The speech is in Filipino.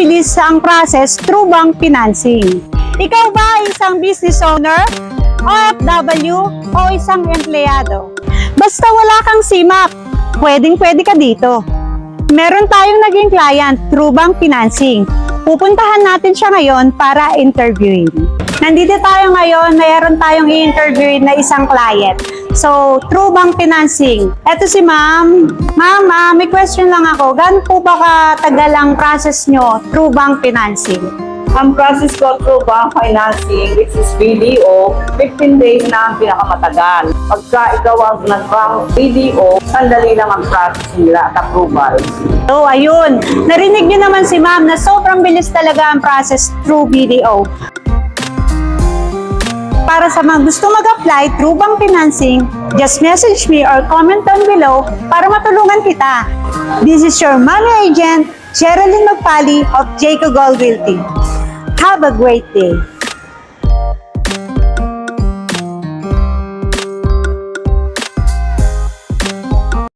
mabilis ang process through bank financing. Ikaw ba ay isang business owner, OFW, o isang empleyado? Basta wala kang CMAP, pwedeng-pwede ka dito. Meron tayong naging client through bank financing. Pupuntahan natin siya ngayon para interviewin. Nandito tayo ngayon, mayroon tayong i-interviewin na isang client. So, through bank financing. Eto si ma'am. Ma'am, may question lang ako. Gaano po ba katagal ang process nyo through bank financing? Ang process ko through bank financing, which is BDO, 15 days na ang pinakamatagal. Pagka ikaw ang nag-bank BDO, sandali lang ang process nila at approval. So, ayun. Narinig nyo naman si ma'am na sobrang bilis talaga ang process through BDO. Para sa mga gusto mag-apply through bank financing, just message me or comment down below para matulungan kita. This is your money agent, Sherilyn Magpali of Jayco Gold Realty. Have a great day.